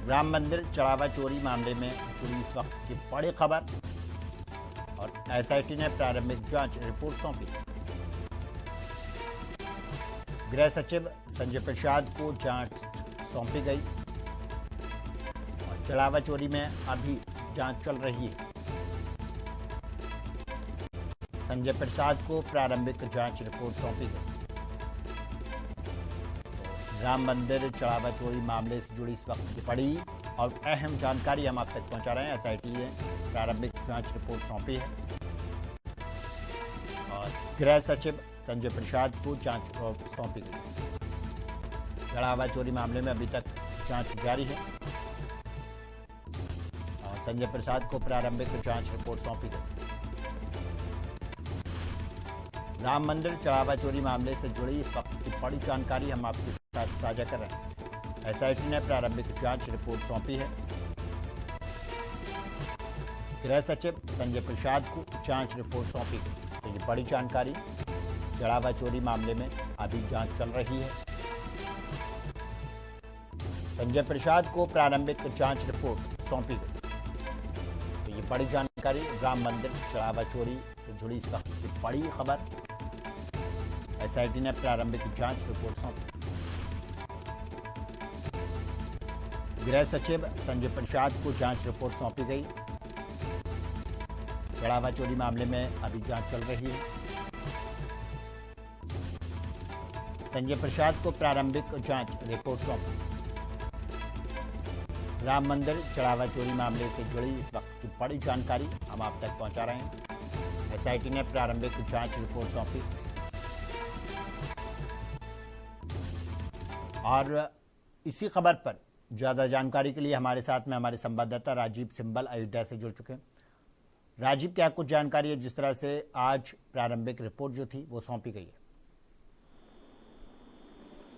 राम मंदिर चढ़ावा चोरी मामले में जुड़ी इस वक्त की बड़ी खबर और एसआईटी ने प्रारंभिक जांच रिपोर्ट सौंपी। गृह सचिव संजय प्रसाद को जांच सौंपी गई और चढ़ावा चोरी में अभी जांच चल रही है। संजय प्रसाद को प्रारंभिक जांच रिपोर्ट सौंपी गई। राम मंदिर चढ़ावा चोरी मामले से जुड़ी इस वक्त की बड़ी और अहम जानकारी हम आप तक पहुंचा रहे हैं। एसआईटी ने प्रारंभिक जांच रिपोर्ट सौंपी है और गृह सचिव संजय प्रसाद को जांच रिपोर्ट सौंपी गई। चढ़ावा चोरी मामले में अभी तक जांच जारी है और संजय प्रसाद को प्रारंभिक जांच रिपोर्ट सौंपी गई। राम मंदिर चढ़ावा चोरी मामले से जुड़ी इस वक्त की बड़ी जानकारी हम आपके साथ साझा कर रहे हैं। एसआईटी ने प्रारंभिक जांच रिपोर्ट सौंपी है। गृह सचिव संजय प्रसाद को जांच रिपोर्ट सौंपी गई। तो ये बड़ी जानकारी, चढ़ावा चोरी मामले में अभी जांच चल रही है। संजय प्रसाद को प्रारंभिक जांच रिपोर्ट सौंपी गई। तो ये बड़ी जानकारी, राम मंदिर चढ़ावा चोरी से जुड़ी इस वक्त की बड़ी खबर। एसआईटी ने प्रारंभिक जांच रिपोर्ट सौंपी। गृह सचिव संजय प्रसाद को जांच रिपोर्ट सौंपी गई। चढ़ावा चोरी मामले में अभी जांच चल रही है। संजय प्रसाद को प्रारंभिक जांच रिपोर्ट सौंपी। राम मंदिर चढ़ावा चोरी मामले से जुड़ी इस वक्त की बड़ी जानकारी हम आप तक पहुंचा रहे हैं। एसआईटी ने प्रारंभिक जांच रिपोर्ट सौंपी और इसी खबर पर ज़्यादा जानकारी के लिए हमारे साथ में हमारे संवाददाता राजीव सिंबल अयोध्या से जुड़ चुके हैं। राजीव, क्या कुछ जानकारी है जिस तरह से आज प्रारंभिक रिपोर्ट जो थी वो सौंपी गई है?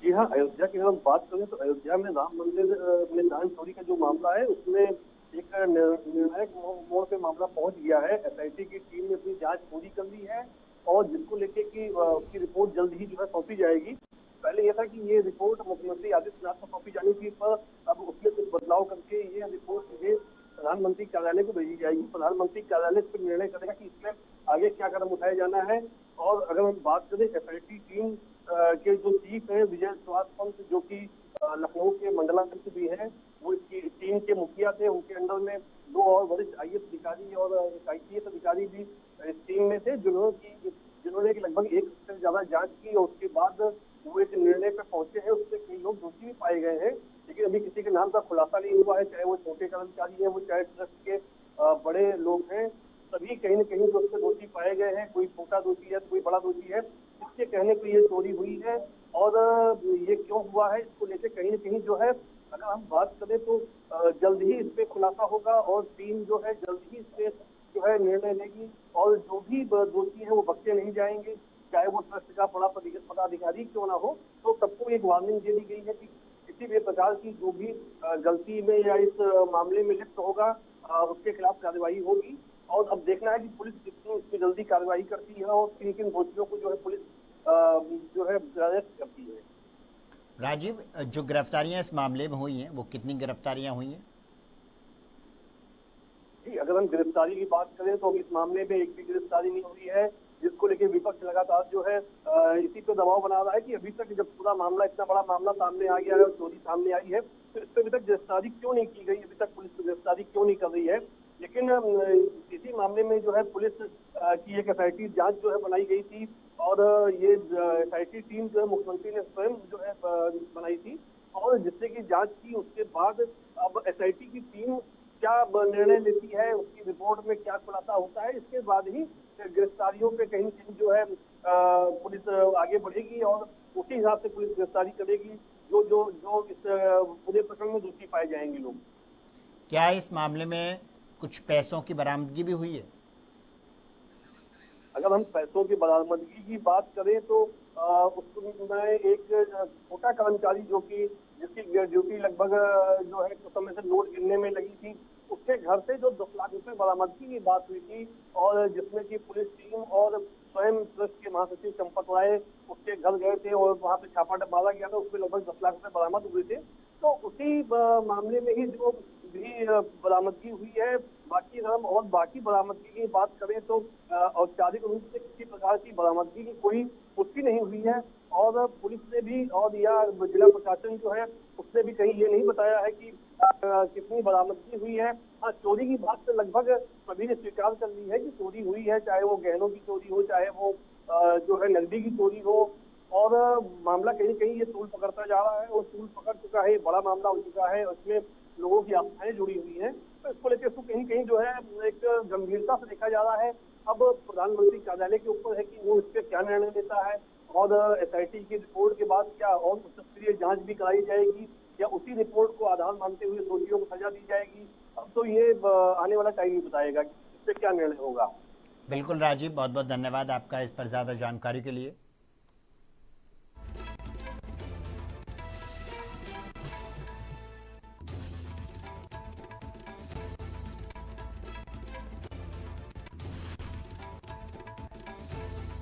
जी हाँ, अयोध्या की हम बात करें तो अयोध्या में राम मंदिर में दान चोरी का जो मामला है उसमें एक निर्णायक मोड़ पे मामला पहुंच गया है। एसआईटी की टीम ने अपनी जांच पूरी कर ली है और जिसको लेके कि उसकी रिपोर्ट जल्द ही जो है सौंपी जाएगी। पहले यह था कि ये रिपोर्ट मुख्यमंत्री आदित्यनाथ को सौंपी जानी थी, पर अब उसमें कुछ बदलाव करके ये रिपोर्ट सीधे प्रधानमंत्री कार्यालय को भेजी जाएगी। प्रधानमंत्री कार्यालय पर निर्णय करेगा कि इसमें आगे क्या कदम उठाया जाना है। और अगर हम बात करें एसआईटी टीम के जो चीफ है विजय सुहास पंत, जो कि लखनऊ के मंडलाध्यक्ष भी हैं, वो इसकी टीम के मुखिया थे। उनके अंडर में 2 और वरिष्ठ आईएएस अधिकारी और एक आईपीएस अधिकारी भी इस टीम में थे, जिन्होंने लगभग 1 हफ्ते से ज्यादा जांच की और उसके बाद वो एक निर्णय पर पहुंचे हैं। उससे कई लोग दोषी भी पाए गए हैं, लेकिन अभी किसी के नाम का खुलासा नहीं हुआ है, चाहे वो छोटे कर्मचारी हैं, वो चाहे ट्रस्ट के बड़े लोग हैं। सभी कहीं न कहीं जो उससे दोषी पाए गए हैं। कोई छोटा दोषी है, कोई बड़ा दोषी है। इसके कहने पर ये चोरी हुई है और ये क्यों हुआ है, इसको लेकर कहीं न कहीं जो है, अगर हम बात करें तो जल्द ही इस पे खुलासा होगा और टीम जो है जल्द ही इस पे जो है निर्णय लेगी और जो भी दोषी है वो बख्शे नहीं जाएंगे, चाहे वो ट्रस्ट का बड़ा पदाधिकारी क्यों ना हो। तो सबको एक वार्निंग दे दी गई है कि किसी भी प्रकार की जो भी गलती में या इस मामले में लिप्त होगा उसके खिलाफ कार्रवाई होगी। और अब देखना है कि पुलिस कितनी इसमें जल्दी कार्रवाई करती है और किन किन दोषियों को जो है पुलिस जो है अरेस्ट करती है। राजीव, जो गिरफ्तारियां इस मामले में हुई हैं वो कितनी गिरफ्तारियां हुई हैं? जी, अगर हम गिरफ्तारी की बात करें तो इस मामले में एक भी गिरफ्तारी नहीं हुई है, जिसको लेके विपक्ष लगातार जो है इसी पे दबाव बना रहा है कि अभी तक जब पूरा मामला, इतना बड़ा मामला सामने आ गया है और चोरी सामने आई है, तो इस पर अभी तक गिरफ्तारी क्यों नहीं की गई, अभी तक पुलिस गिरफ्तारी क्यों नहीं कर रही है। लेकिन इसी मामले में जो है पुलिस की एक एसआईटी जांच जो है बनाई गई थी और ये एसआईटी टीम जो है मुख्यमंत्री ने स्वयं जो है बनाई थी और जिससे की जांच की। उसके बाद अब एसआईटी की टीम क्या निर्णय लेती है, उसकी रिपोर्ट में क्या खुलासा होता है, इसके बाद ही गिरफ्तारियों पे कहीं कहीं जो है पुलिस आगे बढ़ेगी और उसी हिसाब से पुलिस गिरफ्तारी करेगी जो जो जो इस पूरे प्रकरण में दोषी पाए जाएंगे लोग। क्या इस मामले में कुछ पैसों की बरामदगी भी हुई है? अगर हम पैसों की बरामदगी की बात करें तो उसमें एक छोटा कर्मचारी जो कि जिसकी ड्यूटी लगभग जो है कुछ समय से नोट गिनने में लगी थी, उसके घर से जो 10 लाख रुपए बरामदगी की बात हुई थी और जिसमें कि पुलिस टीम और स्वयं ट्रस्ट के महासचिव चंपत राय उसके घर गए थे और वहां पे छापा मारा गया था। उसमें लगभग 10 लाख रुपए बरामद हुए थे। तो उसी मामले में ही जो भी बरामदगी हुई है। बाकी अगर हम और बाकी बरामदगी की बात करें तो औपचारिक रूप से किसी प्रकार की बरामदगी की कोई पुष्टि नहीं हुई है और पुलिस ने भी और या जिला प्रशासन जो है उसने भी कहीं ये नहीं बताया है कि कितनी बरामदगी हुई है। हाँ, चोरी की बात तो लगभग सभी ने स्वीकार कर ली है कि चोरी हुई है, चाहे वो गहनों की चोरी हो, चाहे वो जो है नकदी की चोरी हो। और मामला कहीं कहीं ये तूल पकड़ता जा रहा है और तूल पकड़ चुका है, बड़ा मामला हो चुका है, उसमें लोगों की आस्थाएं जुड़ी हुई हैं। तो इसको लेकर इसको कहीं कहीं जो है एक गंभीरता से देखा जा रहा है। अब प्रधानमंत्री कार्यालय के ऊपर है कि वो इस पर क्या निर्णय लेता है और एसआईटी की रिपोर्ट के बाद क्या और उच्च स्तरीय जांच भी कराई जाएगी या उसी रिपोर्ट को आधार मानते हुए दोषियों को सजा दी जाएगी। अब तो ये आने वाला टाइम ही बताएगा कि इस पर क्या निर्णय होगा। बिल्कुल राजीव, बहुत बहुत धन्यवाद आपका इस पर ज़्यादा जानकारी के लिए।